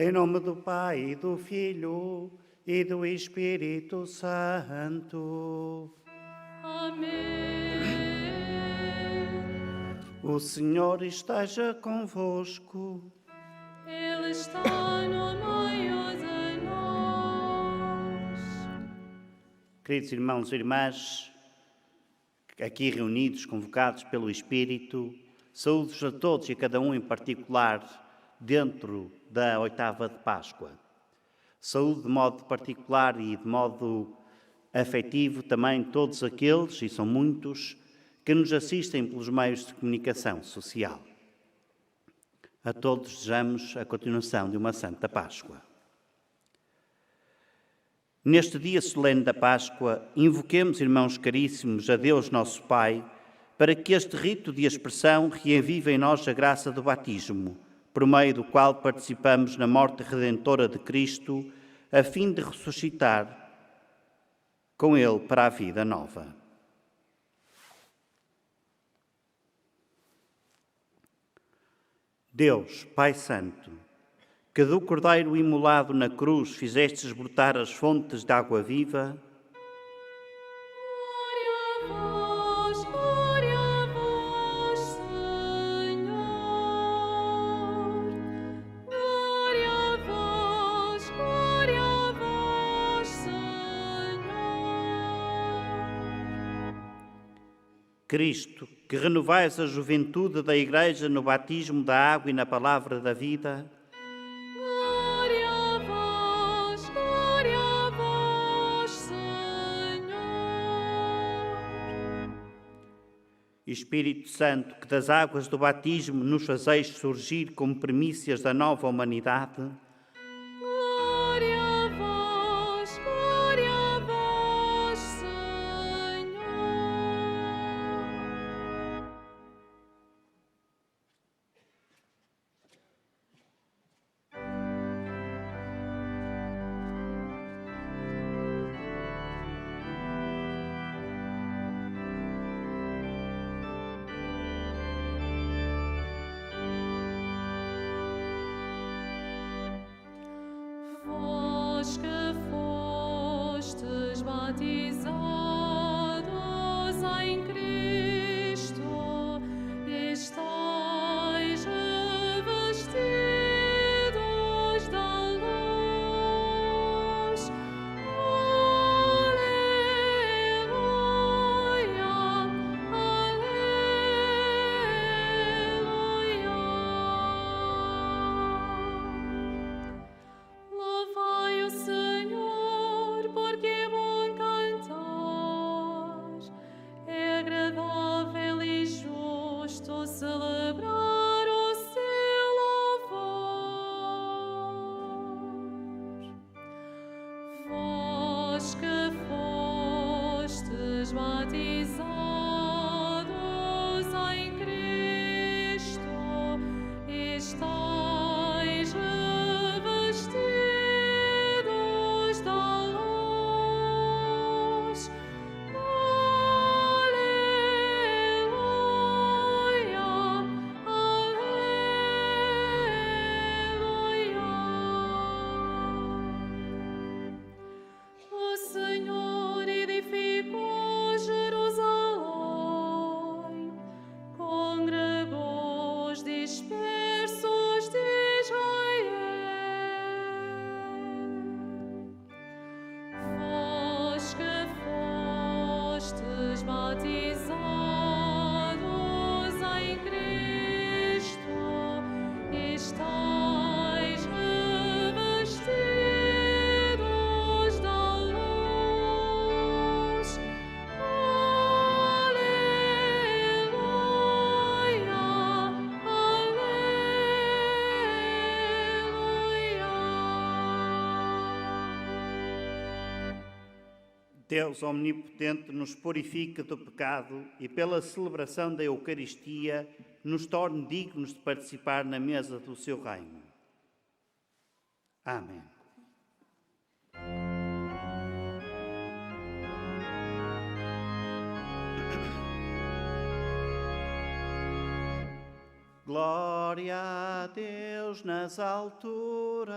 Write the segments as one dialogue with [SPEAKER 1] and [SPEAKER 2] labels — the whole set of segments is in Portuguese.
[SPEAKER 1] Em nome do Pai, e do Filho e do Espírito Santo.
[SPEAKER 2] Amém.
[SPEAKER 1] O Senhor esteja convosco.
[SPEAKER 2] Ele está no meio de nós.
[SPEAKER 1] Queridos irmãos e irmãs, aqui reunidos, convocados pelo Espírito, saúdos a todos e a cada um em particular dentro da oitava de Páscoa. Saúde de modo particular e de modo afetivo também todos aqueles, e são muitos, que nos assistem pelos meios de comunicação social. A todos desejamos a continuação de uma Santa Páscoa. Neste dia solene da Páscoa, invoquemos, irmãos caríssimos, a Deus nosso Pai, para que este rito de expressão reavive em nós a graça do batismo, por meio do qual participamos na morte redentora de Cristo, a fim de ressuscitar com Ele para a vida nova. Deus, Pai Santo, que do Cordeiro imolado na cruz fizestes brotar as fontes de água viva,
[SPEAKER 2] Glória a vós, Senhor. Glória a vós, Senhor.
[SPEAKER 1] Cristo, que renovais a juventude da Igreja no batismo da água e na palavra da vida,
[SPEAKER 2] Glória a vós, Senhor.
[SPEAKER 1] Espírito Santo, que das águas do batismo nos fazeis surgir como primícias da nova humanidade,
[SPEAKER 2] Glória a vós, Senhor. Vós que fostes batizados em Cristo, estáis revestidos da luz. Aleluia, aleluia. Louvai o Senhor, porque é bom cantar. É agradável e justo celebrar o seu louvor. Vós que fostes batizados em Cristo, estáis revestidos da luz. Aleluia, aleluia. O Senhor edificou Jerusalém, congregou os dispersos de Israel. Vós que fostes batizados em Cristo, estáis revestidos da luz. Aleluia, aleluia.
[SPEAKER 1] Deus omnipotente nos purifica do pecado e pela celebração da Eucaristia nos torne dignos de participar na mesa do seu reino. Amém. Glória a Deus nas alturas.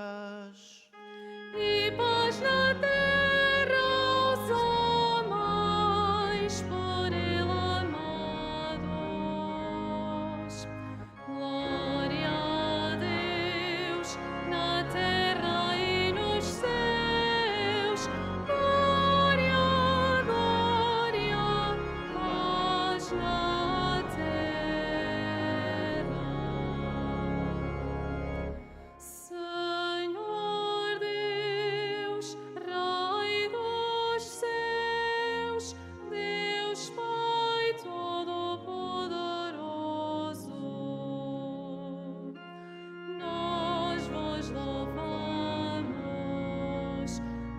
[SPEAKER 2] E paz na terra aos homens por ele amados. Glória a Deus na terra e nos céus. Glória, glória, paz na terra. Senhor Deus, Rei dos céus, Deus Pai Todo-Poderoso, nós vos louvamos,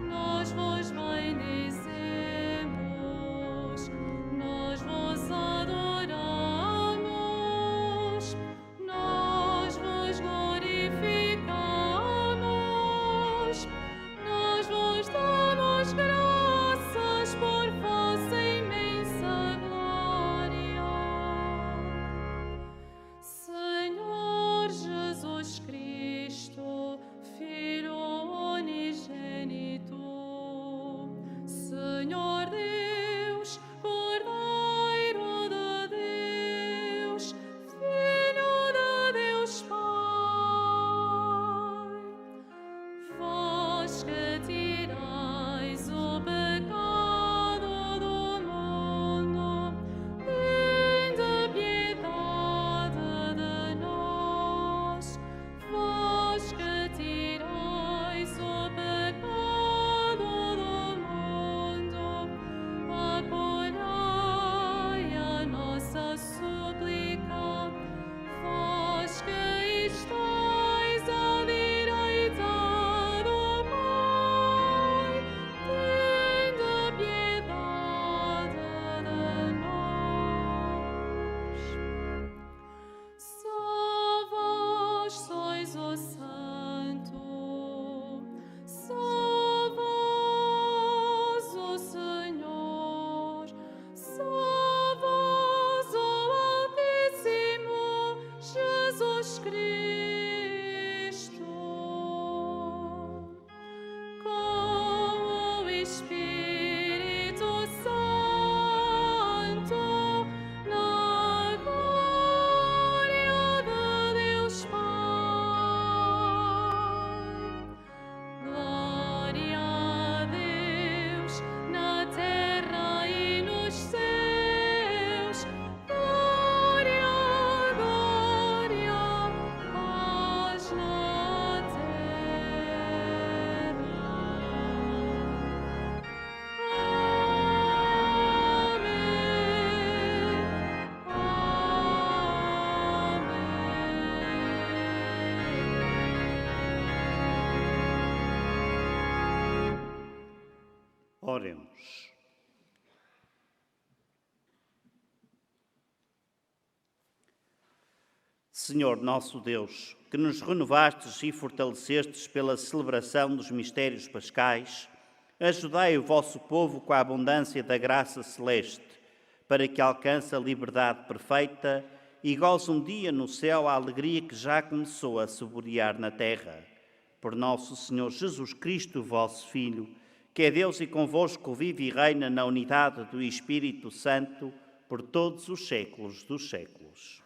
[SPEAKER 2] nós vos bendizemos, nós vos adoramos, nós vos glorificamos, nós vos damos graças por vossa imensa glória. Senhor Jesus Cristo, Filho unigênito, Senhor Deus, Cordeiro de Deus, Filho de Deus Pai, vós que tirais o pecado do mundo, tende piedade de nós. Vós que tirais o pecado do mundo, acolhei a nossa súplica. Vós que estáis à direita do Pai, tende piedade de nós. Só vós sois o Santo, só vós o Senhor, só vós o Altíssimo Jesus Cristo, com o Espírito Santo, na glória de Deus Pai. Glória a Deus na terra e nos céus. Glória, glória, paz na terra. Amém. Amém.
[SPEAKER 1] Oremos. Senhor nosso Deus, que nos renovastes e fortalecestes pela celebração dos mistérios pascais, ajudai o vosso povo com a abundância da graça celeste, para que alcance a liberdade perfeita e goze um dia no céu a alegria que já começou a saborear na terra. Por nosso Senhor Jesus Cristo, vosso Filho, que é Deus e convosco vive e reina na unidade do Espírito Santo, por todos os séculos dos séculos.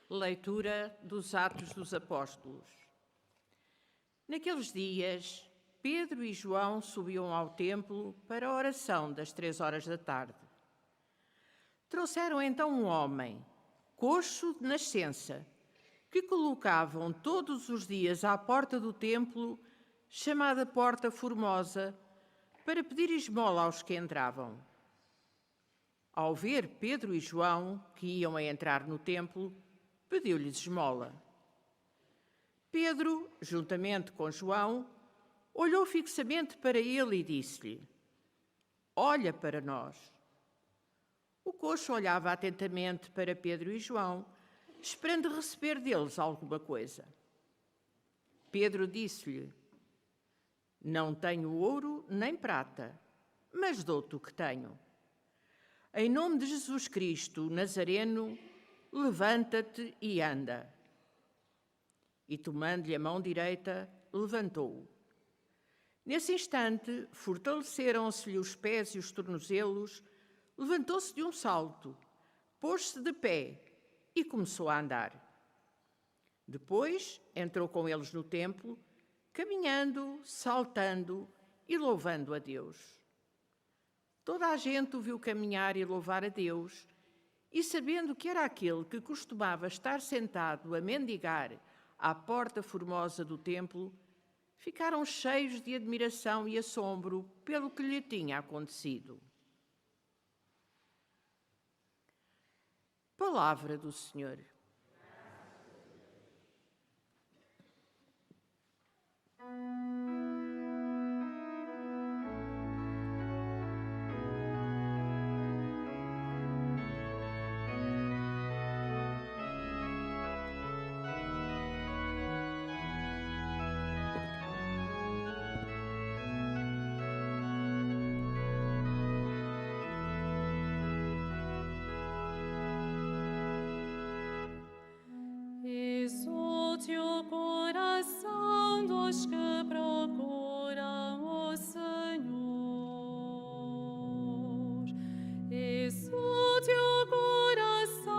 [SPEAKER 3] Leitura dos Atos dos Apóstolos. Naqueles dias, Pedro e João subiam ao templo para a oração das 3 da tarde. Trouxeram então um homem, coxo de nascença, que colocavam todos os dias à porta do templo, chamada Porta Formosa, para pedir esmola aos que entravam. Ao ver Pedro e João, que iam a entrar no templo, pediu-lhes esmola. Pedro, juntamente com João, olhou fixamente para ele e disse-lhe: Olha para nós. O coxo olhava atentamente para Pedro e João, esperando receber deles alguma coisa. Pedro disse-lhe: Não tenho ouro nem prata, mas dou-te o que tenho. Em nome de Jesus Cristo, Nazareno, levanta-te e anda. E tomando-lhe a mão direita, levantou-o. Nesse instante, fortaleceram-se-lhe os pés e os tornozelos, levantou-se de um salto, pôs-se de pé e começou a andar. Depois entrou com eles no templo, caminhando, saltando e louvando a Deus. Toda a gente o viu caminhar e louvar a Deus, e sabendo que era aquele que costumava estar sentado a mendigar à porta formosa do templo, ficaram cheios de admiração e assombro pelo que lhe tinha acontecido. Palavra do Senhor.
[SPEAKER 2] Exulte o coração dos que procuram o Senhor. Exulte o coração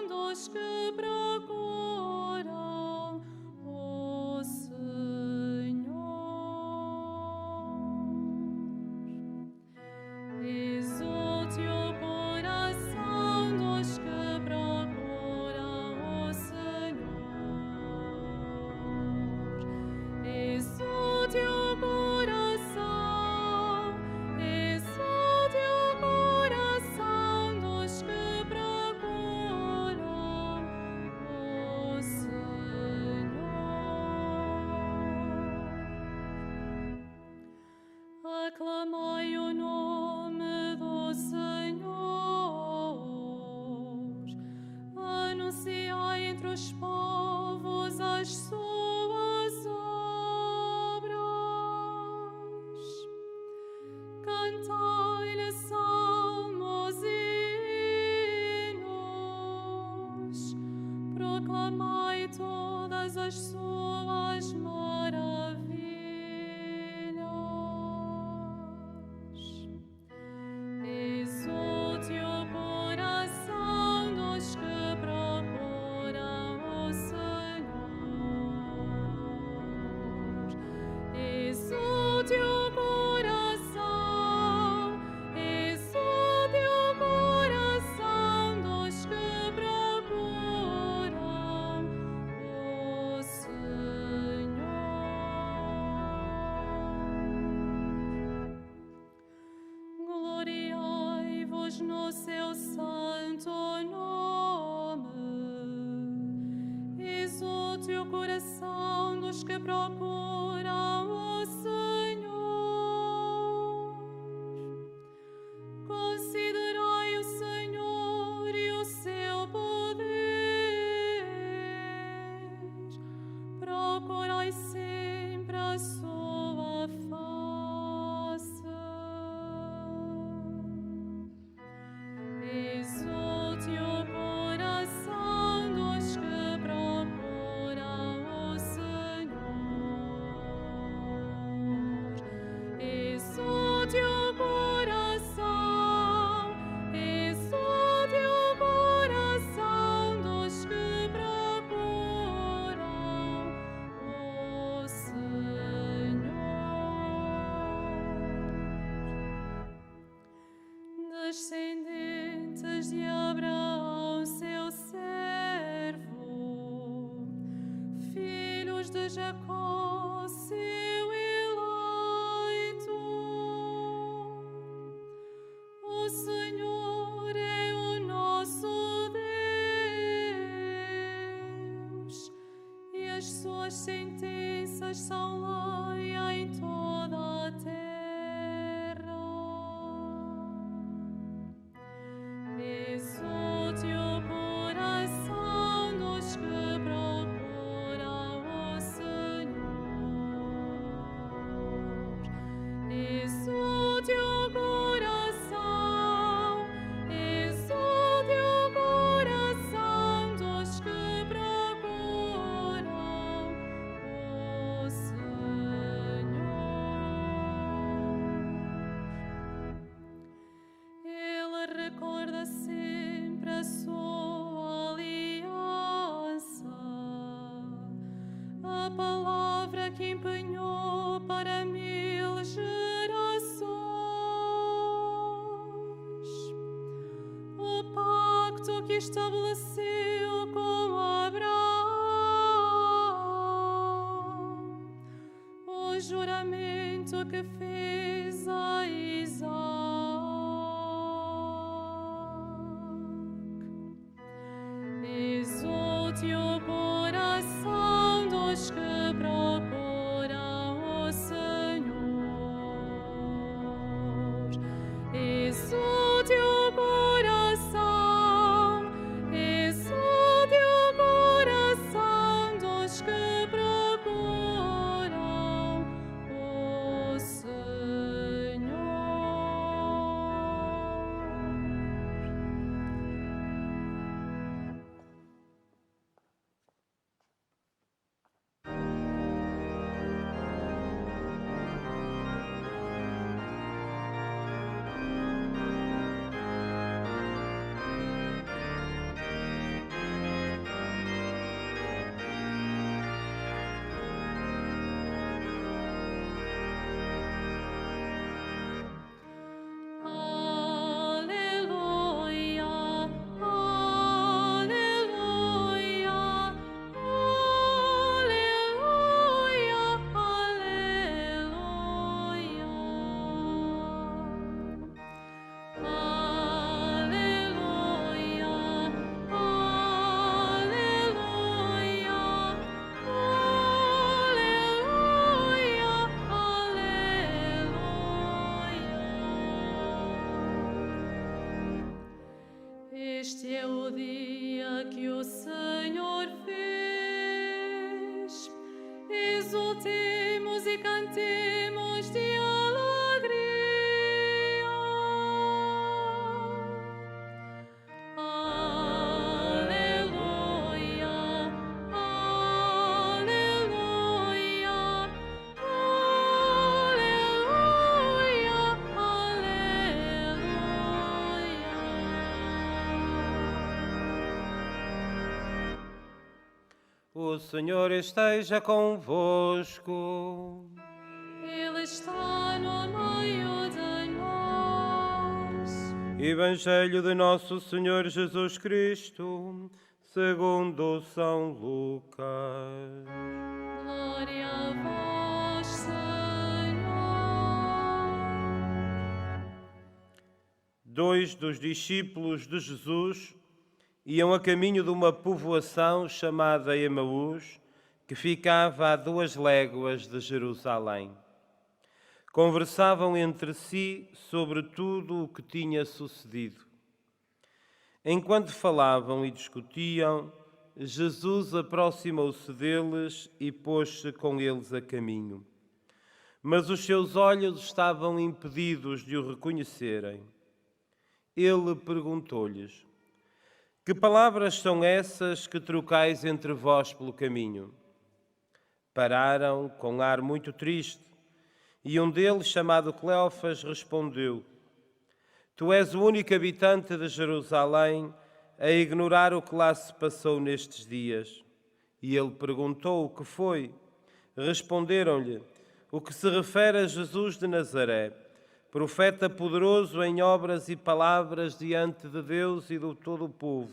[SPEAKER 2] dos que procuram o Senhor. Exulte o coração dos que procuram o Senhor. Exulte o coração dos que procuram o Senhor. Aclamai o nome do Senhor, anunciai entre os povos as suas obras, cantai-lhe salmos e hinos, proclamai todas as suas maravilhas. Exulte o coração dos que procuram o Senhor. Exulte o coração dos que procuram o Senhor. Gloriai-vos no seu santo nome. Exulte o coração dos que procuram o Senhor. Considerai o Senhor e o seu poder. Procurai sempre a sua face. Exulte o coração dos que procuram o Senhor. Exulte o coração dos que procuram o Senhor. Descendentes de Abraão, seu servo, filhos de Jacó, seu eleito. O Senhor é o nosso Deus, e as suas sentenças são lei em toda a terra. recorda sempre a sua aliança, a palavra que empenhou para 1000 gerações, o pacto que estabeleceu com Abraão, o juramento que fez a Isaac. Exulte o coração dos que procuram o Senhor. Exulte o coração, exulte o coração dos que procuram o Senhor. Aleluia, aleluia, Este é o dia que o Senhor fez. Exultemos e cantemos de alegria. Aleluia, aleluia, aleluia, aleluia.
[SPEAKER 4] O Senhor esteja convosco.
[SPEAKER 2] Ele está no meio de nós.
[SPEAKER 4] Evangelho de Nosso Senhor Jesus Cristo, segundo São Lucas.
[SPEAKER 2] Glória a vós, Senhor.
[SPEAKER 4] 2 dos discípulos de Jesus iam a caminho de uma povoação chamada Emaús, que ficava a 2 léguas de Jerusalém. Conversavam entre si sobre tudo o que tinha sucedido. Enquanto falavam e discutiam, Jesus aproximou-se deles e pôs-se com eles a caminho. Mas os seus olhos estavam impedidos de o reconhecerem. Ele perguntou-lhes: que palavras são essas que trocais entre vós pelo caminho? Pararam com ar muito triste, e um deles, chamado Cleofas, respondeu: Tu és o único habitante de Jerusalém a ignorar o que lá se passou nestes dias. E ele perguntou: o que foi? Responderam-lhe: o que se refere a Jesus de Nazaré, profeta poderoso em obras e palavras diante de Deus e de todo o povo.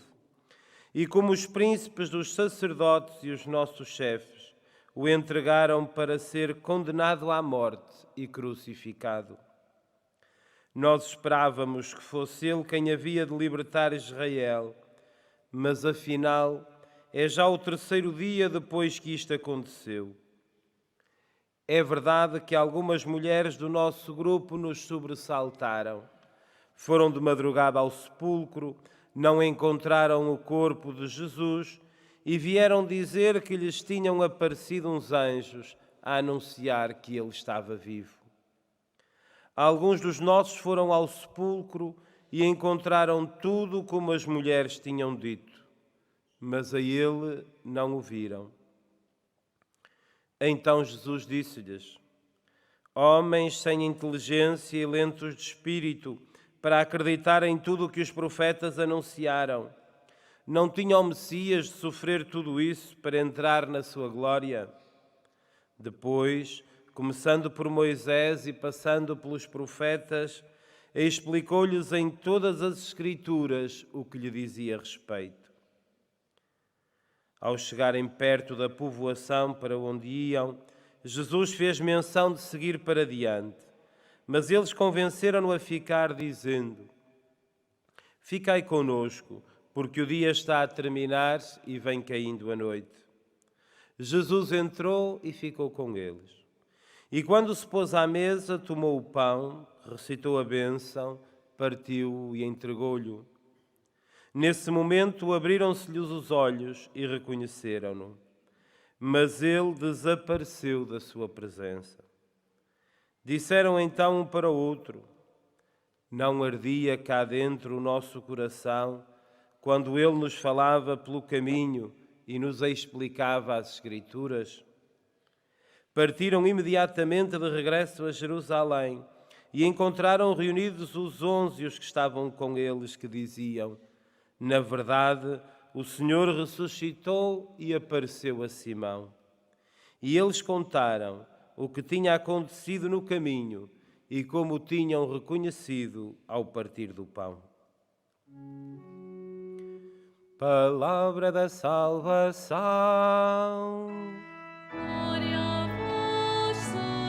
[SPEAKER 4] E como os príncipes dos sacerdotes e os nossos chefes o entregaram para ser condenado à morte e crucificado. Nós esperávamos que fosse ele quem havia de libertar Israel, mas afinal é já o 3º dia depois que isto aconteceu. É verdade que algumas mulheres do nosso grupo nos sobressaltaram. Foram de madrugada ao sepulcro, não encontraram o corpo de Jesus e vieram dizer que lhes tinham aparecido uns anjos a anunciar que ele estava vivo. Alguns dos nossos foram ao sepulcro e encontraram tudo como as mulheres tinham dito, mas a ele não o viram. Então Jesus disse-lhes: Homens sem inteligência e lentos de espírito para acreditar em tudo o que os profetas anunciaram. Não tinha o Messias de sofrer tudo isso para entrar na sua glória? Depois, começando por Moisés e passando pelos profetas, explicou-lhes em todas as Escrituras o que lhe dizia respeito. Ao chegarem perto da povoação para onde iam, Jesus fez menção de seguir para diante, mas eles convenceram-no a ficar, dizendo: Ficai conosco, porque o dia está a terminar e vem caindo a noite. Jesus entrou e ficou com eles. E quando se pôs à mesa, tomou o pão, recitou a bênção, partiu-o e entregou-lhe. Nesse momento abriram-se-lhes os olhos e reconheceram-no, mas ele desapareceu da sua presença. Disseram então um para o outro: Não ardia cá dentro o nosso coração quando ele nos falava pelo caminho e nos explicava as Escrituras? Partiram imediatamente de regresso a Jerusalém e encontraram reunidos os 11 e os que estavam com eles, que diziam: Na verdade, o Senhor ressuscitou e apareceu a Simão. E eles contaram o que tinha acontecido no caminho e como o tinham reconhecido ao partir do pão. Palavra da salvação.
[SPEAKER 2] Glória a vós, Senhor.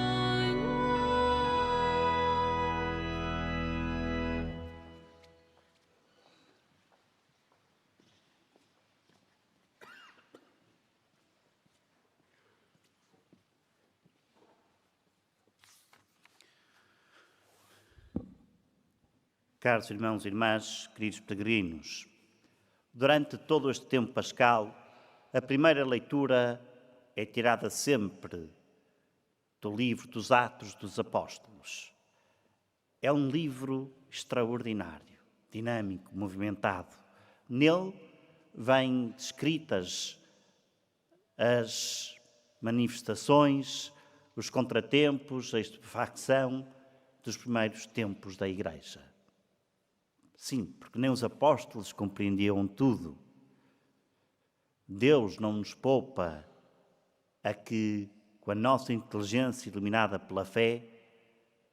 [SPEAKER 1] Caros irmãos e irmãs, queridos peregrinos, durante todo este tempo pascal, a primeira leitura é tirada sempre do livro dos Atos dos Apóstolos. É um livro extraordinário, dinâmico, movimentado. Nele vêm descritas as manifestações, os contratempos, a estupefacção dos primeiros tempos da Igreja. Sim, porque nem os apóstolos compreendiam tudo. Deus não nos poupa a que, com a nossa inteligência iluminada pela fé,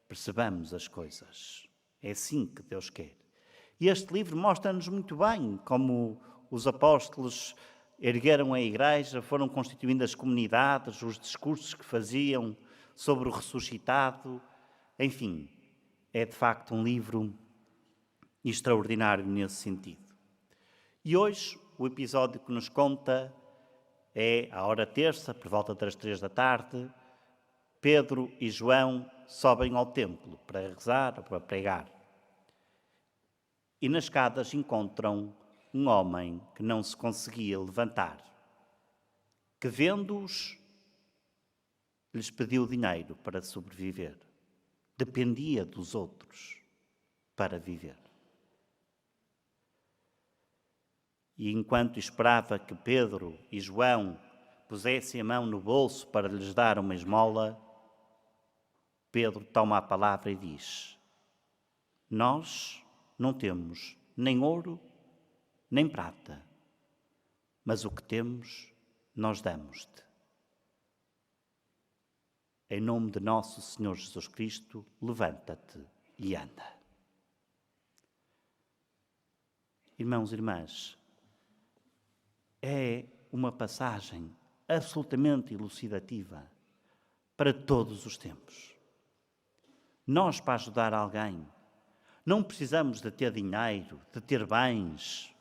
[SPEAKER 1] percebamos as coisas. É assim que Deus quer. E este livro mostra-nos muito bem como os apóstolos ergueram a Igreja, foram constituindo as comunidades, os discursos que faziam sobre o ressuscitado. Enfim, é de facto um livro extraordinário nesse sentido. E hoje o episódio que nos conta é à hora terça, por volta das 3 da tarde. Pedro e João sobem ao templo para rezar ou para pregar. E nas escadas encontram um homem que não se conseguia levantar, que vendo-os lhes pediu dinheiro para sobreviver. Dependia dos outros para viver. E enquanto esperava que Pedro e João pusessem a mão no bolso para lhes dar uma esmola, Pedro toma a palavra e diz: Nós não temos nem ouro nem prata, mas o que temos nós damos-te. Em nome de nosso Senhor Jesus Cristo, levanta-te e anda. Irmãos e irmãs, é uma passagem absolutamente elucidativa para todos os tempos. Nós, para ajudar alguém, não precisamos de ter dinheiro, de ter bens.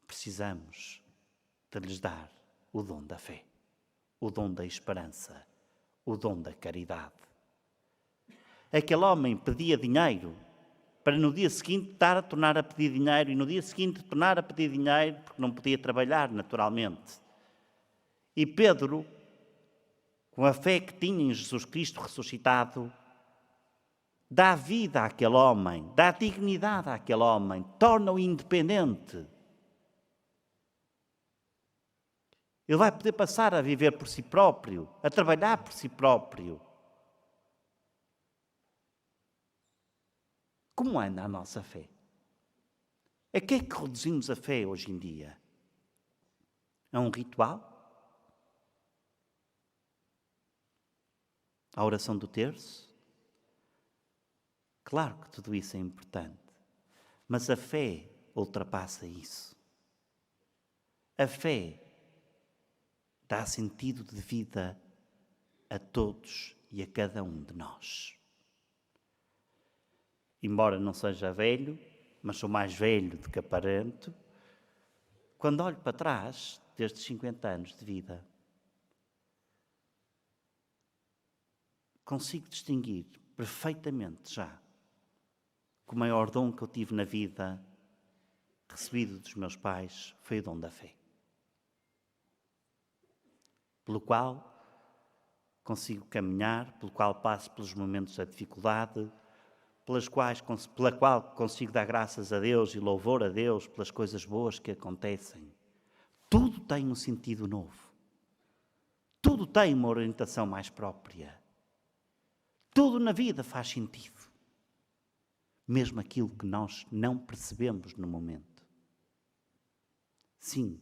[SPEAKER 1] Precisamos de lhes dar o dom da fé, o dom da esperança, o dom da caridade. Aquele homem pedia dinheiro para no dia seguinte estar a tornar a pedir dinheiro e no dia seguinte tornar a pedir dinheiro porque não podia trabalhar naturalmente. E Pedro, com a fé que tinha em Jesus Cristo ressuscitado, dá vida àquele homem, dá dignidade àquele homem, torna-o independente. Ele vai poder passar a viver por si próprio, a trabalhar por si próprio. Como anda a nossa fé? A que é que reduzimos a fé hoje em dia? A um ritual? A oração do terço? Claro que tudo isso é importante, mas a fé ultrapassa isso. A fé dá sentido de vida a todos e a cada um de nós. Embora não seja velho, mas sou mais velho do que aparento, quando olho para trás destes 50 anos de vida, consigo distinguir perfeitamente já que o maior dom que eu tive na vida, recebido dos meus pais, foi o dom da fé. Pelo qual consigo caminhar, pelo qual passo pelos momentos da dificuldade, pela qual consigo dar graças a Deus e louvor a Deus pelas coisas boas que acontecem. Tudo tem um sentido novo. Tudo tem uma orientação mais própria. Tudo na vida faz sentido. Mesmo aquilo que nós não percebemos no momento. Sim,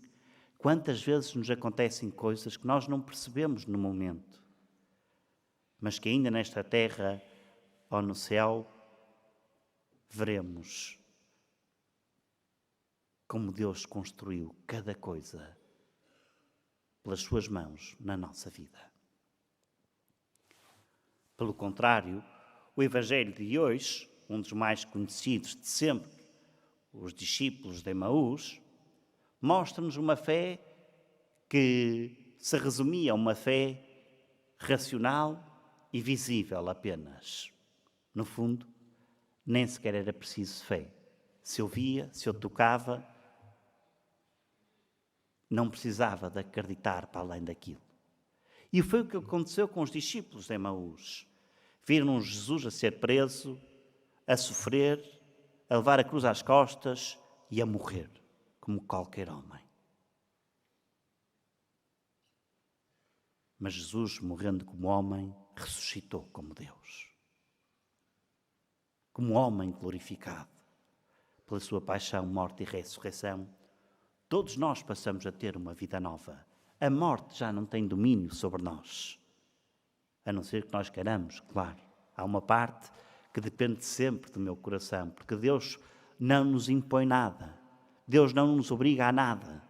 [SPEAKER 1] quantas vezes nos acontecem coisas que nós não percebemos no momento, mas que ainda nesta terra ou no céu veremos como Deus construiu cada coisa pelas suas mãos na nossa vida. Pelo contrário, o Evangelho de hoje, um dos mais conhecidos de sempre, os discípulos de Emaús, mostra-nos uma fé que se resumia a uma fé racional e visível apenas. No fundo, nem sequer era preciso fé. Se eu via, se eu tocava, não precisava de acreditar para além daquilo. E foi o que aconteceu com os discípulos de Emaús. Viram Jesus a ser preso, a sofrer, a levar a cruz às costas e a morrer, como qualquer homem. Mas Jesus, morrendo como homem, ressuscitou como Deus. Como homem glorificado, pela sua paixão, morte e ressurreição, todos nós passamos a ter uma vida nova. A morte já não tem domínio sobre nós, a não ser que nós queiramos, claro. Há uma parte que depende sempre do meu coração, porque Deus não nos impõe nada. Deus não nos obriga a nada.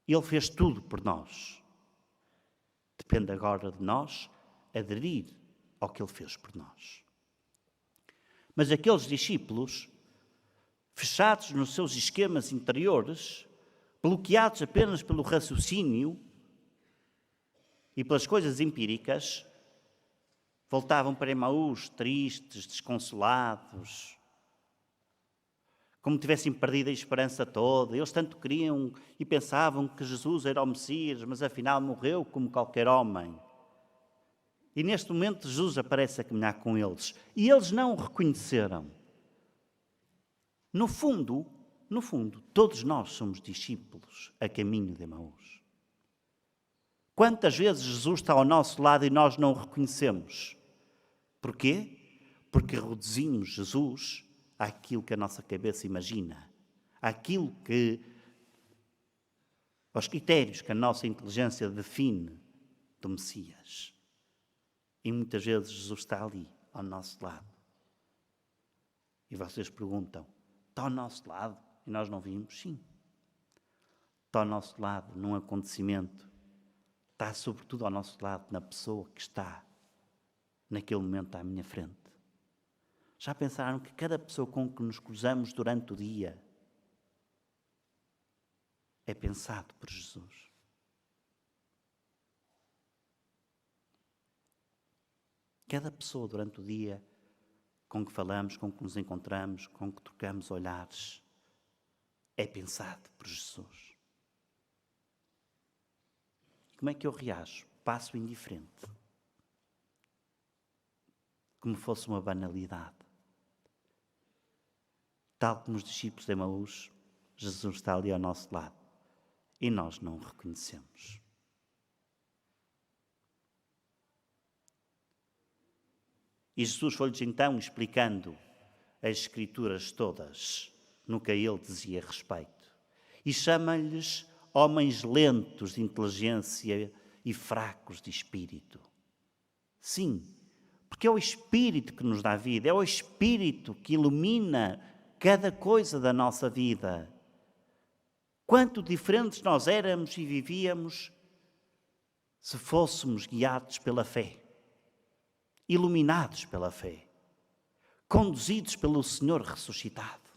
[SPEAKER 1] Ele fez tudo por nós. Depende agora de nós aderir ao que Ele fez por nós. Mas aqueles discípulos, fechados nos seus esquemas interiores, bloqueados apenas pelo raciocínio e pelas coisas empíricas, voltavam para Emaús tristes, desconsolados, como tivessem perdido a esperança toda. Eles tanto queriam e pensavam que Jesus era o Messias, mas afinal morreu como qualquer homem. E neste momento Jesus aparece a caminhar com eles. E eles não o reconheceram. No fundo, todos nós somos discípulos a caminho de Emaús. Quantas vezes Jesus está ao nosso lado e nós não o reconhecemos? Porquê? Porque reduzimos Jesus àquilo que a nossa cabeça imagina, àquilo que, aos critérios que a nossa inteligência define do Messias. E muitas vezes Jesus está ali, ao nosso lado. E vocês perguntam, está ao nosso lado e nós não vimos? Sim. Está ao nosso lado num acontecimento. Está sobretudo ao nosso lado na pessoa que está naquele momento à minha frente. Já pensaram que cada pessoa com que nos cruzamos durante o dia é pensado por Jesus? Cada pessoa durante o dia com que falamos, com que nos encontramos, com que trocamos olhares, é pensado por Jesus. E como é que eu reajo? Passo indiferente. Como fosse uma banalidade. Tal como os discípulos de Emaús, Jesus está ali ao nosso lado e nós não o reconhecemos. E Jesus foi-lhes então explicando as Escrituras todas, no que a ele dizia respeito. E chama-lhes homens lentos de inteligência e fracos de espírito. Sim, porque é o Espírito que nos dá vida, é o Espírito que ilumina cada coisa da nossa vida. Quanto diferentes nós éramos e vivíamos se fôssemos guiados pela fé, iluminados pela fé, conduzidos pelo Senhor ressuscitado.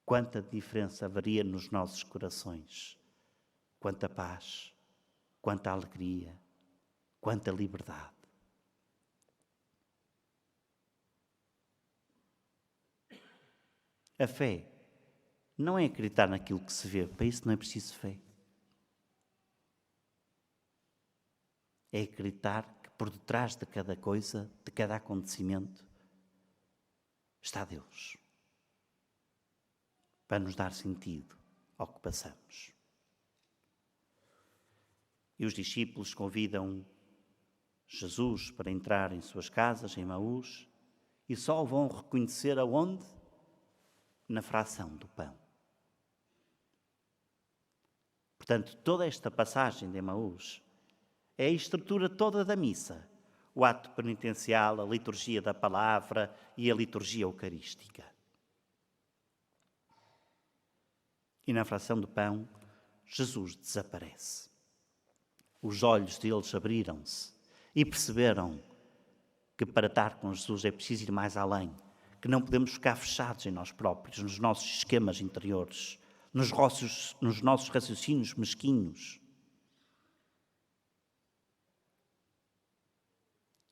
[SPEAKER 1] Quanta diferença haveria nos nossos corações, quanta paz, quanta alegria, quanta liberdade. A fé não é acreditar naquilo que se vê, para isso não é preciso fé. É acreditar que por detrás de cada coisa, de cada acontecimento, está Deus, para nos dar sentido ao que passamos. E os discípulos convidam Jesus para entrar em suas casas, em Emaús, e só o vão reconhecer aonde? Na fração do pão. Portanto, toda esta passagem de Emaús é a estrutura toda da missa, o ato penitencial, a liturgia da palavra e a liturgia eucarística. E na fração do pão, Jesus desaparece. Os olhos deles abriram-se e perceberam que para estar com Jesus é preciso ir mais além, que não podemos ficar fechados em nós próprios, nos nossos esquemas interiores, nos nossos raciocínios mesquinhos.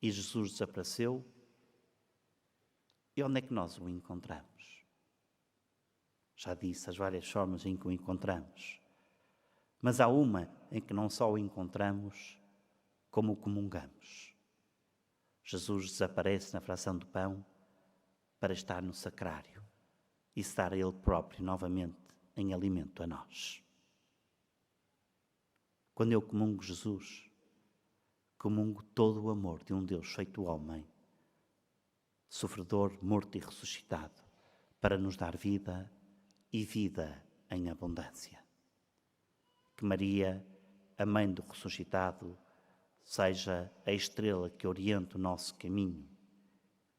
[SPEAKER 1] E Jesus desapareceu. E onde é que nós o encontramos? Já disse as várias formas em que o encontramos. Mas há uma em que não só o encontramos, como o comungamos. Jesus desaparece na fração do pão para estar no sacrário e estar a Ele próprio novamente em alimento a nós. Quando eu comungo Jesus, comungo todo o amor de um Deus feito homem, sofredor, morto e ressuscitado, para nos dar vida e vida em abundância. Que Maria, a mãe do ressuscitado, seja a estrela que orienta o nosso caminho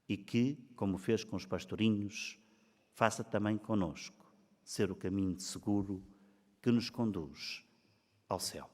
[SPEAKER 1] e que, como fez com os pastorinhos, faça também conosco ser o caminho seguro que nos conduz ao céu.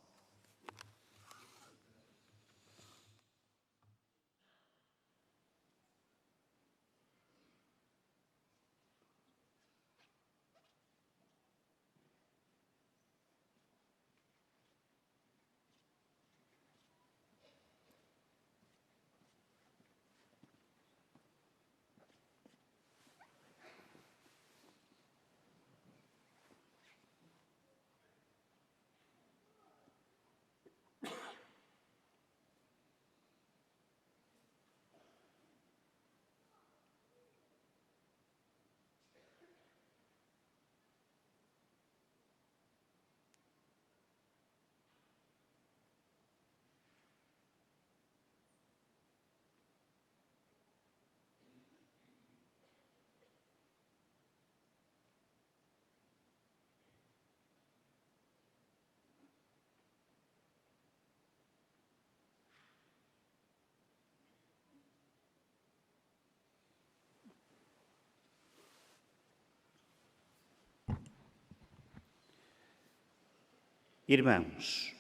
[SPEAKER 1] Irmãos,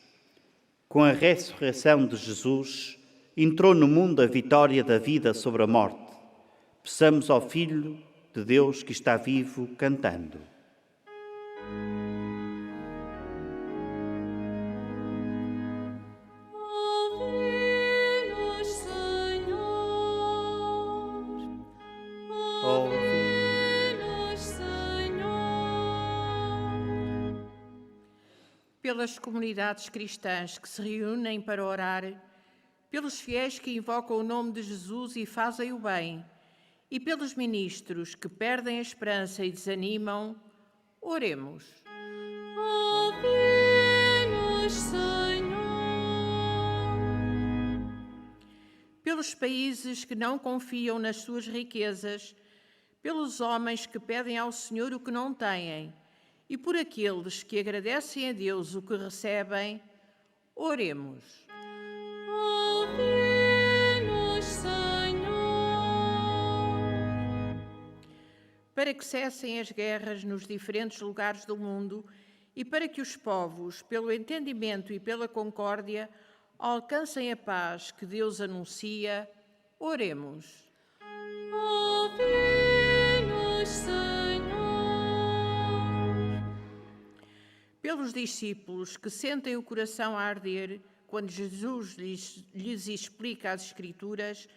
[SPEAKER 1] com a ressurreição de Jesus, entrou no mundo a vitória da vida sobre a morte. Peçamos ao Filho de Deus que está vivo, cantando.
[SPEAKER 2] Ouvi-nos, Senhor. Ouvi-nos, Senhor.
[SPEAKER 3] Pelas comunidades cristãs que se reúnem para orar, pelos fiéis que invocam o nome de Jesus e fazem o bem, e pelos ministros que perdem a esperança e desanimam, oremos.
[SPEAKER 2] Ouvi-nos, Senhor.
[SPEAKER 3] pelos países que não confiam nas suas riquezas, pelos homens que pedem ao Senhor o que não têm, e por aqueles que agradecem a Deus o que recebem, oremos.
[SPEAKER 2] Ouve-nos, Senhor.
[SPEAKER 3] Para que cessem as guerras nos diferentes lugares do mundo e para que os povos, pelo entendimento e pela concórdia, alcancem a paz que Deus anuncia, oremos.
[SPEAKER 2] Ouve-nos, Senhor.
[SPEAKER 3] Pelos discípulos que sentem o coração a arder quando Jesus lhes explica as Escrituras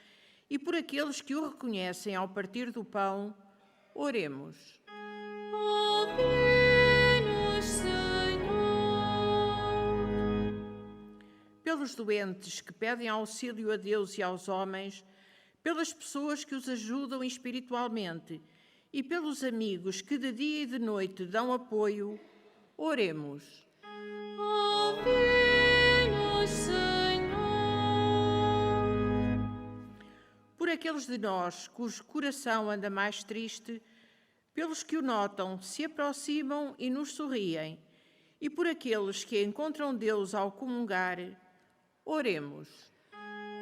[SPEAKER 3] e por aqueles que o reconhecem ao partir do pão, oremos.
[SPEAKER 2] Ouve-nos, Senhor.
[SPEAKER 3] Pelos doentes que pedem auxílio a Deus e aos homens, pelas pessoas que os ajudam espiritualmente e pelos amigos que de dia e de noite dão apoio, oremos.
[SPEAKER 2] Ouve-nos, Senhor.
[SPEAKER 3] Por aqueles de nós cujo coração anda mais triste, pelos que o notam, se aproximam e nos sorriem, e por aqueles que encontram Deus ao comungar, oremos.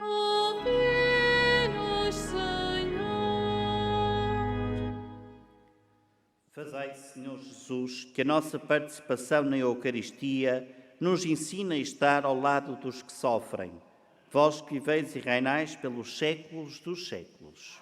[SPEAKER 2] Ouve-nos, Senhor.
[SPEAKER 1] Fazei, Senhor Jesus, que a nossa participação na Eucaristia nos ensine a estar ao lado dos que sofrem. Vós que viveis e reinais pelos séculos dos séculos.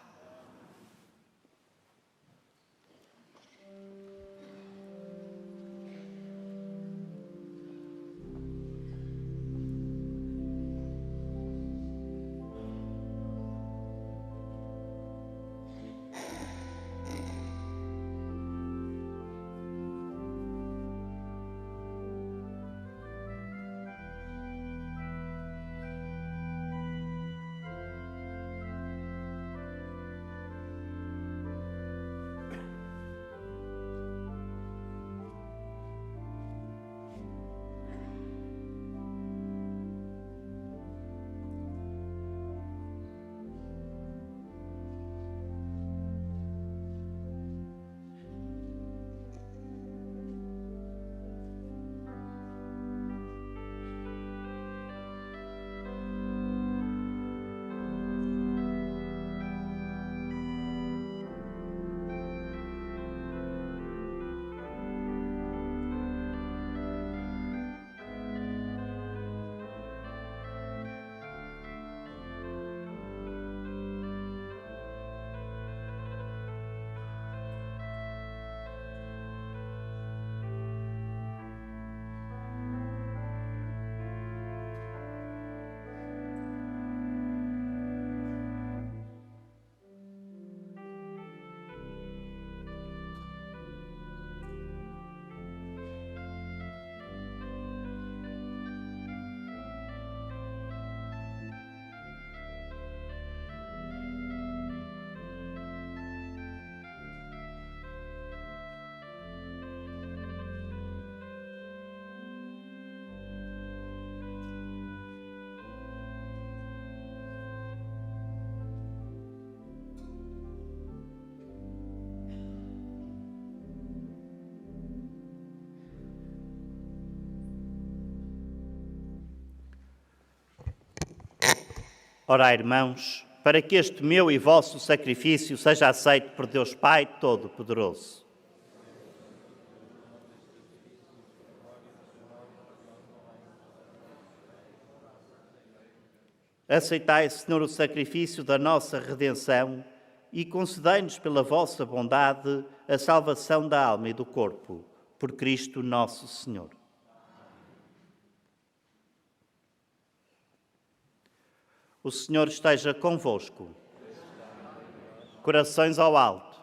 [SPEAKER 1] Orai, irmãos, para que este meu e vosso sacrifício seja aceito por Deus Pai Todo-Poderoso. Aceitai, Senhor, o sacrifício da nossa redenção e concedei-nos pela vossa bondade a salvação da alma e do corpo, por Cristo nosso Senhor. O Senhor esteja convosco. Corações ao alto.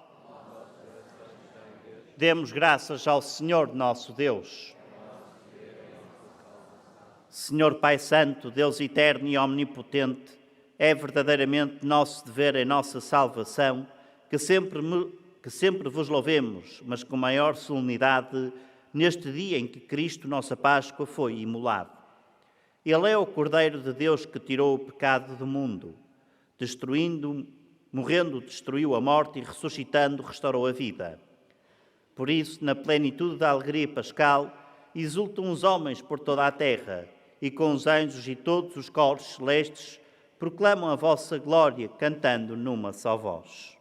[SPEAKER 1] Demos graças ao Senhor nosso Deus. Senhor Pai Santo, Deus eterno e omnipotente, é verdadeiramente nosso dever em nossa salvação que sempre vos louvemos, mas com maior solenidade, neste dia em que Cristo, nossa Páscoa, foi imolado. Ele é o Cordeiro de Deus que tirou o pecado do mundo. morrendo, destruiu a morte e ressuscitando, restaurou a vida. Por isso, na plenitude da alegria pascal, exultam os homens por toda a terra, e com os anjos e todos os coros celestes proclamam a vossa glória, cantando numa só voz.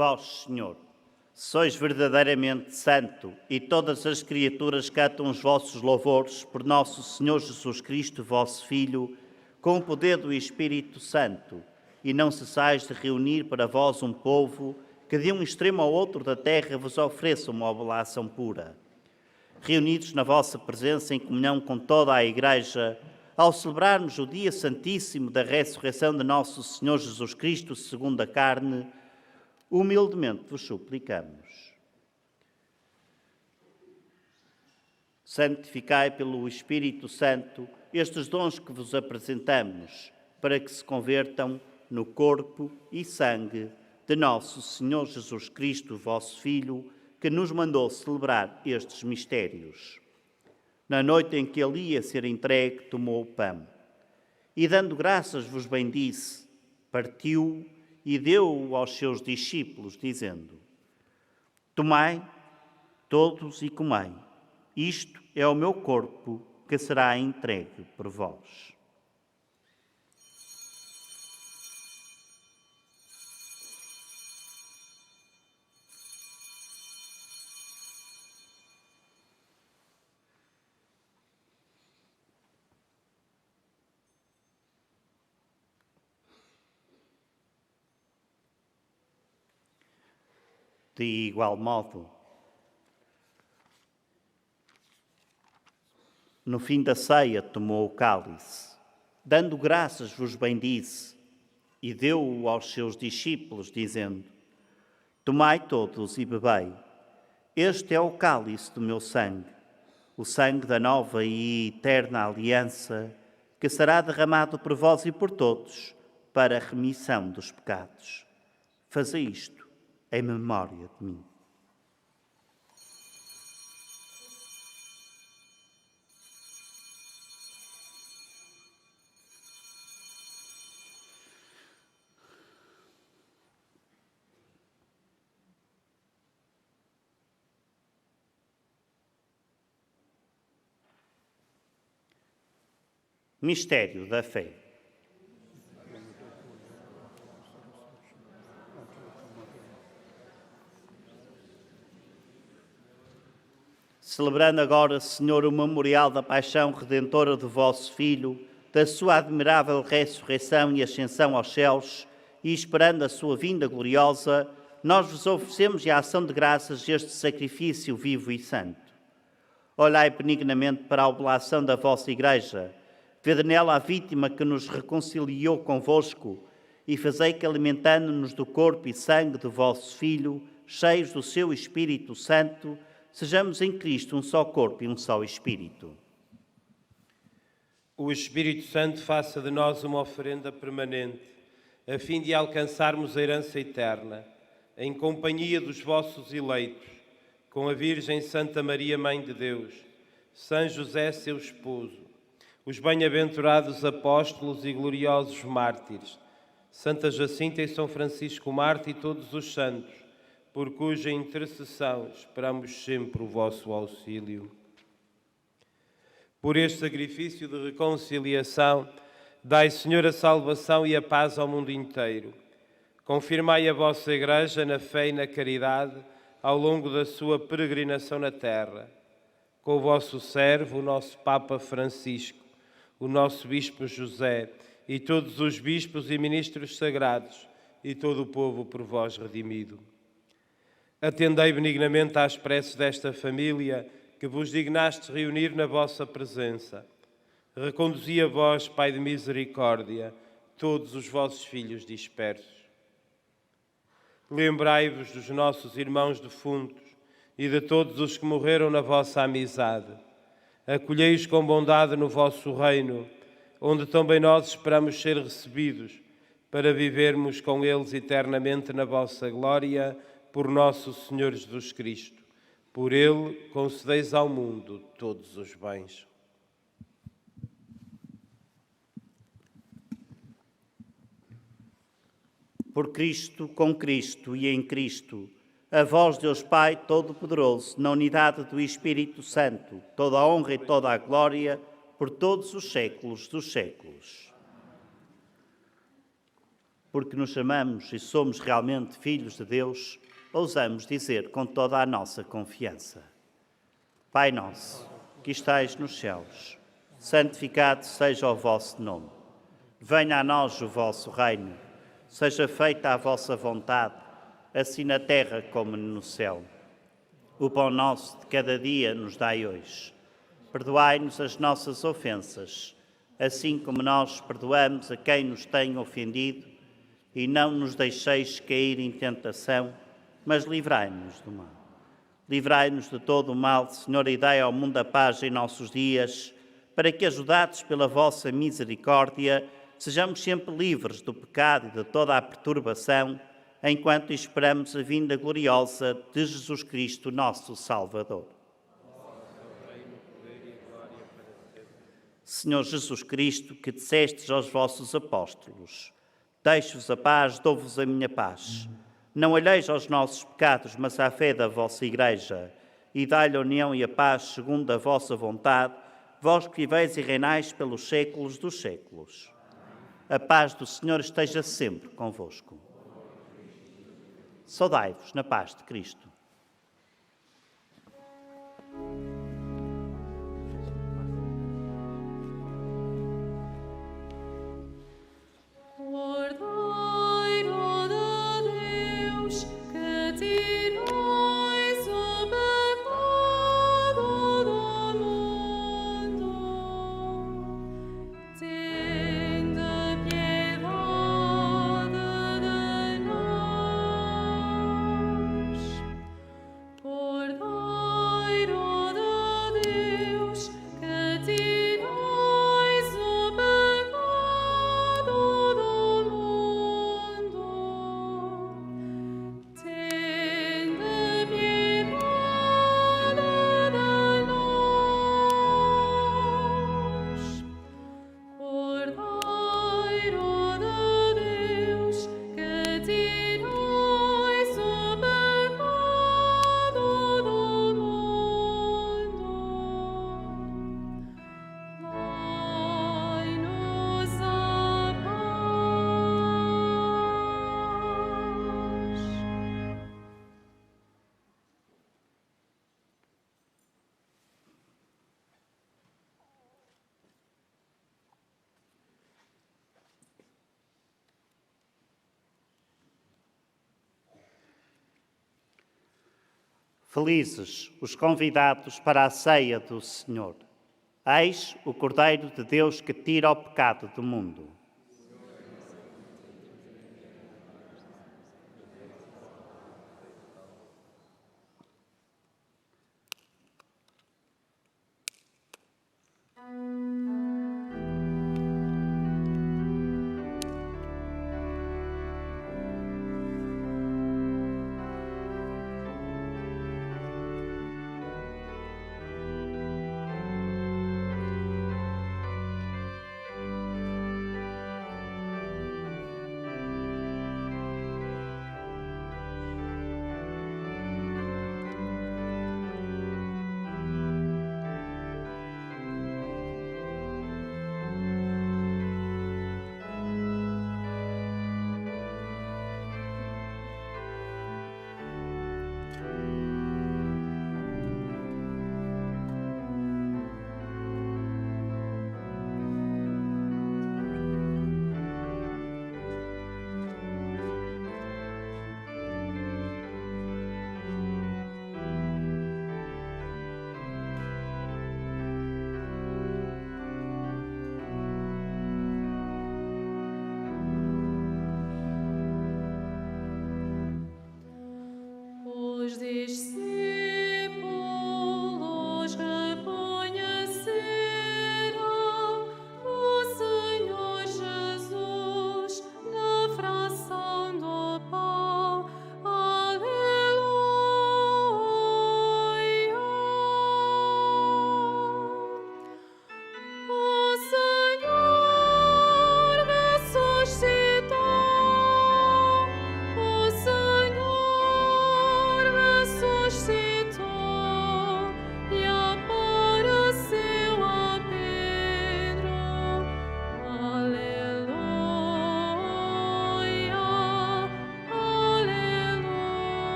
[SPEAKER 1] Vós, Senhor, sois verdadeiramente santo, e todas as criaturas cantam os vossos louvores por nosso Senhor Jesus Cristo, vosso Filho, com o poder do Espírito Santo, e não cessais de reunir para vós um povo que de um extremo ao outro da terra vos ofereça uma oblação pura. Reunidos na vossa presença em comunhão com toda a Igreja, ao celebrarmos o dia santíssimo da ressurreição de nosso Senhor Jesus Cristo segundo a carne, humildemente vos suplicamos. Santificai pelo Espírito Santo estes dons que vos apresentamos, para que se convertam no corpo e sangue de nosso Senhor Jesus Cristo, vosso Filho, que nos mandou celebrar estes mistérios. Na noite em que ele ia ser entregue, tomou o pão e, dando graças, vos bendisse, partiu e deu-o aos seus discípulos, dizendo: Tomai todos e comei, isto é o meu corpo que será entregue por vós. De igual modo, no fim da ceia tomou o cálice, dando graças vos bendisse, e deu-o aos seus discípulos, dizendo: Tomai todos e bebei, este é o cálice do meu sangue, o sangue da nova e eterna aliança, que será derramado por vós e por todos, para a remissão dos pecados. Fazei isto em memória de mim. Mistério da fé. Celebrando agora, Senhor, o memorial da paixão redentora do vosso Filho, da sua admirável ressurreição e ascensão aos céus, e esperando a sua vinda gloriosa, nós vos oferecemos a ação de graças este sacrifício vivo e santo. Olhai benignamente para a oblação da vossa Igreja, vede nela a vítima que nos reconciliou convosco, e fazei que, alimentando-nos do corpo e sangue do vosso Filho, cheios do seu Espírito Santo, sejamos em Cristo um só corpo e um só Espírito.
[SPEAKER 4] o Espírito Santo faça de nós uma oferenda permanente, a fim de alcançarmos a herança eterna, em companhia dos vossos eleitos, com a Virgem Santa Maria, Mãe de Deus, São José, seu esposo, os bem-aventurados apóstolos e gloriosos mártires, Santa Jacinta e São Francisco Marte e todos os santos, por cuja intercessão esperamos sempre o vosso auxílio. Por este sacrifício de reconciliação, dai, Senhor, a salvação e a paz ao mundo inteiro. Confirmai a vossa Igreja na fé e na caridade ao longo da sua peregrinação na terra. Com o vosso servo, o nosso Papa Francisco, o nosso Bispo José e todos os bispos e ministros sagrados e todo o povo por vós redimido. Atendei benignamente às preces desta família que vos dignastes reunir na vossa presença. Reconduzi a vós, Pai de misericórdia, todos os vossos filhos dispersos. Lembrai-vos dos nossos irmãos defuntos e de todos os que morreram na vossa amizade. Acolhei-os com bondade no vosso reino, onde também nós esperamos ser recebidos, para vivermos com eles eternamente na vossa glória, por nosso Senhor Jesus Cristo. Por ele, concedeis ao mundo todos os bens.
[SPEAKER 1] Por Cristo, com Cristo e em Cristo, a vós, Deus Pai Todo-Poderoso, na unidade do Espírito Santo, toda a honra e toda a glória, por todos os séculos dos séculos. Porque nos chamamos e somos realmente filhos de Deus, ousamos dizer com toda a nossa confiança: Pai nosso, que estais nos céus, santificado seja o vosso nome. Venha a nós o vosso reino. Seja feita a vossa vontade, assim na terra como no céu. O pão nosso de cada dia nos dai hoje. Perdoai-nos as nossas ofensas, assim como nós perdoamos a quem nos tem ofendido, e não nos deixeis cair em tentação, mas livrai-nos do mal. Livrai-nos de todo o mal, Senhor, e dai ao mundo a paz em nossos dias, para que, ajudados pela vossa misericórdia, sejamos sempre livres do pecado e de toda a perturbação, enquanto esperamos a vinda gloriosa de Jesus Cristo, nosso Salvador. Senhor Jesus Cristo, que dissestes aos vossos apóstolos: deixo-vos a paz, dou-vos a minha paz. Não olheis aos nossos pecados, mas à fé da vossa Igreja, e dai-lhe a união e a paz segundo a vossa vontade, vós que viveis e reinais pelos séculos dos séculos. A paz do Senhor esteja sempre convosco. Saudai-vos na paz de Cristo. Felizes os convidados para a ceia do Senhor. Eis o Cordeiro de Deus que tira o pecado do mundo.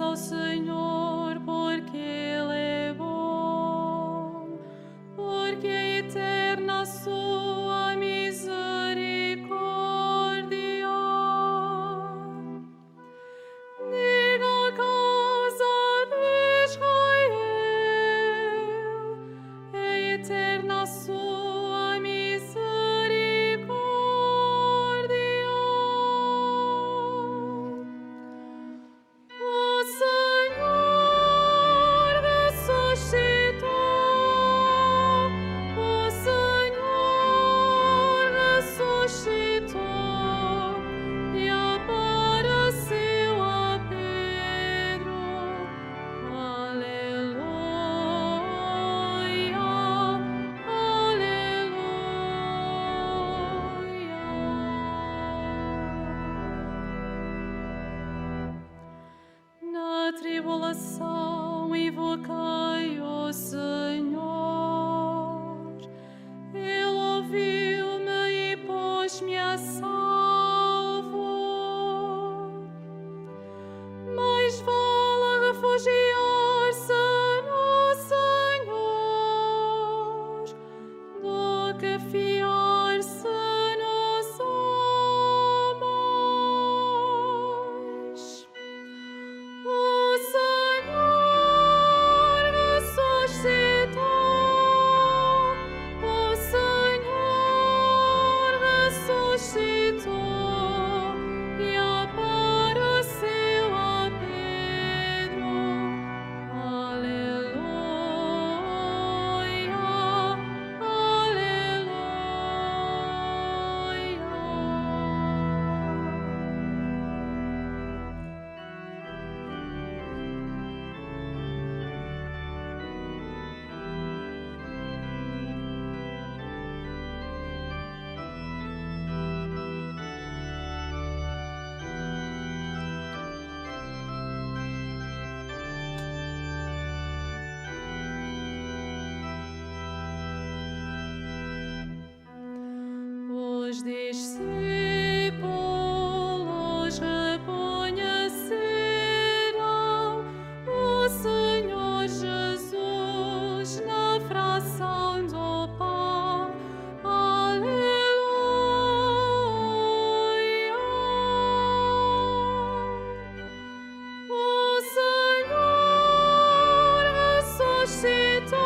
[SPEAKER 2] Louvemos ao Senhor, porque Ele é bom, porque é eterna a sua misericórdia. Diga a casa de Israel, é eterna a sua misericórdia. O Senhor ressuscitou, o Senhor ressuscitou e apareceu a Pedro. Aleluia, aleluia. Na tribulação invocai o Senhor, Ele ouviu-me e pôs-me a salvo. Mais vale refugiar-se no Senhor do que fiar-se nos homens. O Senhor ressuscitou, o Senhor ressuscitou e apareceu a Pedro. Aleluia, os discípulos reconheceram o Senhor Jesus na fração do pão. Aleluia. O Senhor ressuscitou,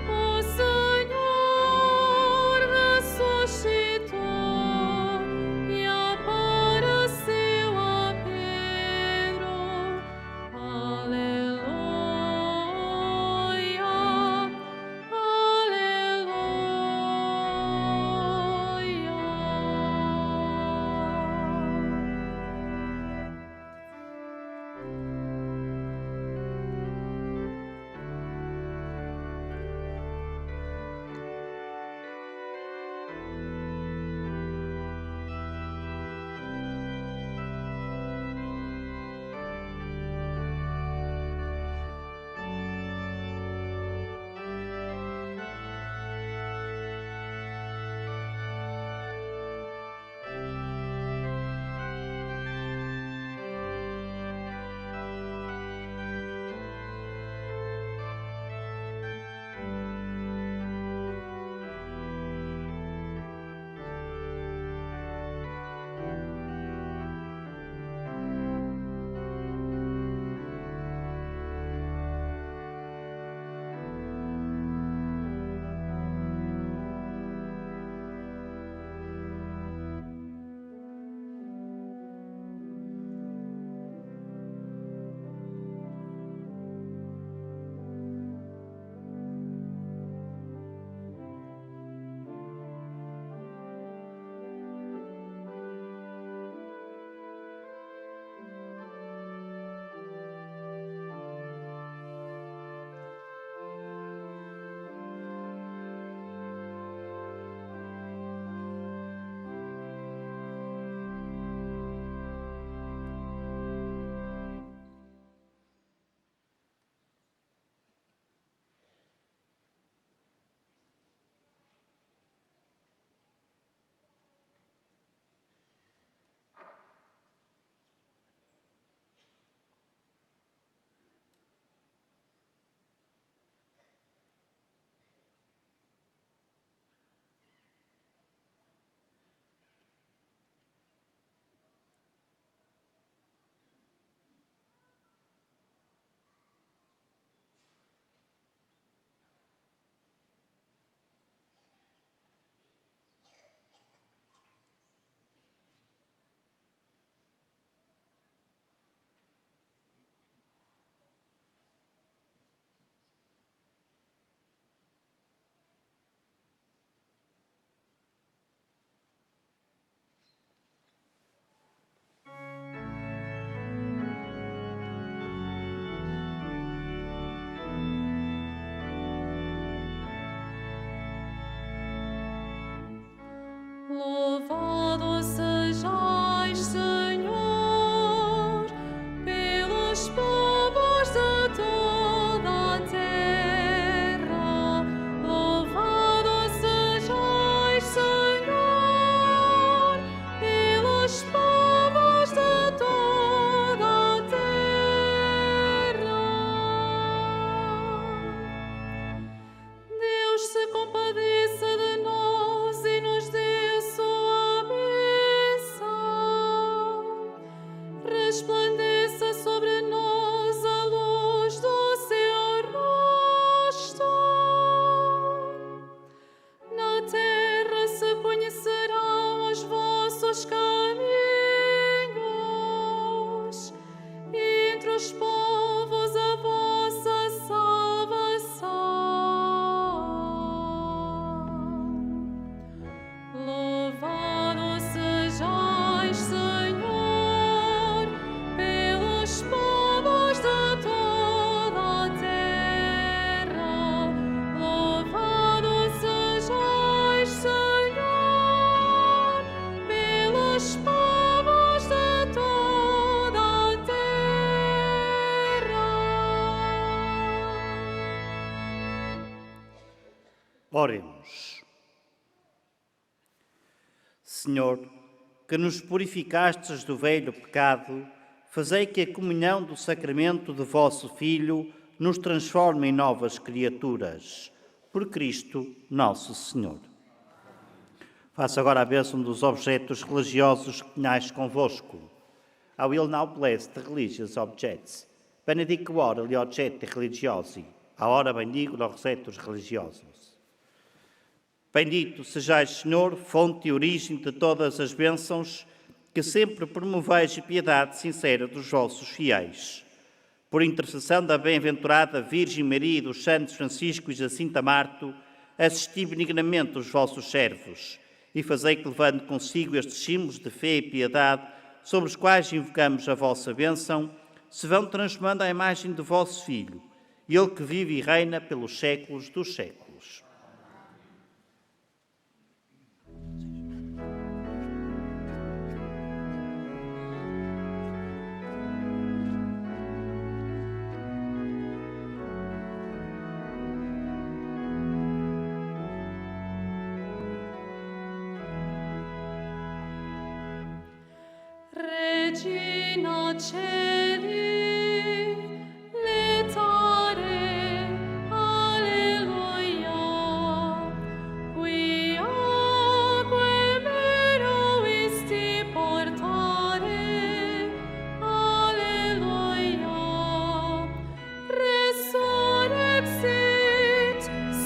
[SPEAKER 2] o Senhor ressuscitou resplandeça sobre nós a luz do seu rosto. Na terra se conhecerão os vossos caminhos, e entre os povos a vossa salvação. Louvado sejais, Senhor, pelos povos de toda a terra. Louvado sejais, Senhor, pelos povos de toda a terra.
[SPEAKER 1] Oremos. Senhor, que nos purificastes do velho pecado, fazei que a comunhão do sacramento de vosso Filho nos transforme em novas criaturas. Por Cristo, nosso Senhor. Faço agora a bênção dos objetos religiosos que tenhais convosco. I will now bless the religious objects. Benedico ora gli oggetti religiosi. A ora bendigo os objetos religiosos. Bendito sejais, Senhor, fonte e origem de todas as bênçãos, que sempre promoveis a piedade sincera dos vossos fiéis. Por intercessão da bem-aventurada Virgem Maria e dos santos Francisco e Jacinta Marto, assisti benignamente os vossos servos e fazei que, levando consigo estes símbolos de fé e piedade, sobre os quais invocamos a vossa bênção, se vão transformando à imagem do vosso Filho, ele que vive e reina pelos séculos dos séculos.
[SPEAKER 2] Regina Celi, letare, alleluia, qui aque meruisti portare, alleluia, resurrexit,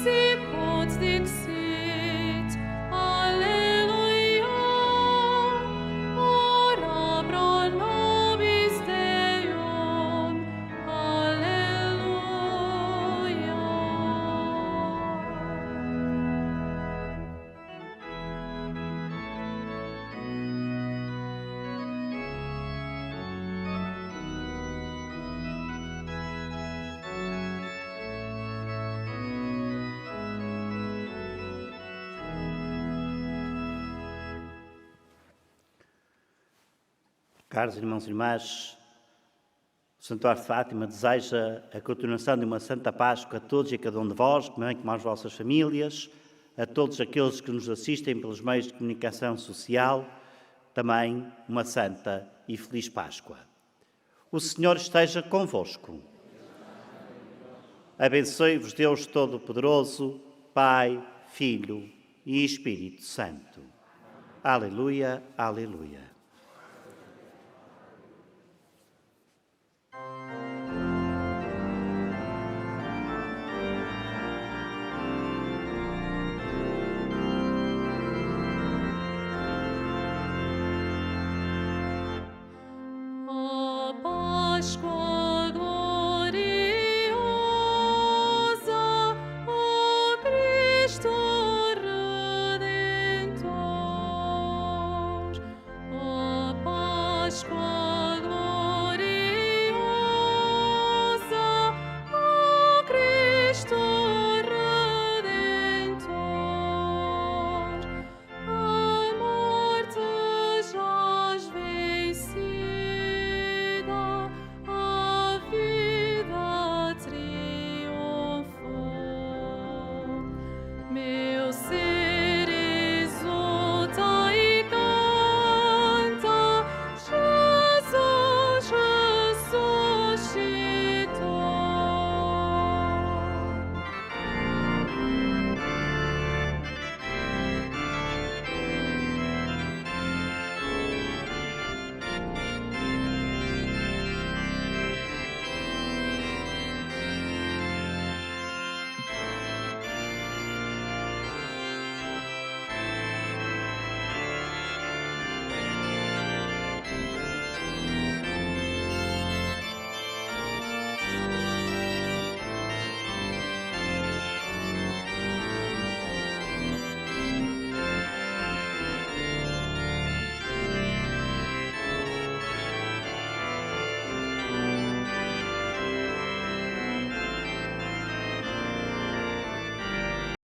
[SPEAKER 2] sicut dixit, alleluia, ora pro nobis Deum, alleluia.
[SPEAKER 1] Caros irmãos e irmãs, o Santuário de Fátima deseja a continuação de uma Santa Páscoa a todos e a cada um de vós, também como às vossas famílias, a todos aqueles que nos assistem pelos meios de comunicação social, também uma Santa e Feliz Páscoa. O Senhor esteja convosco. Abençoe-vos Deus Todo-Poderoso, Pai, Filho e Espírito Santo. Aleluia, aleluia.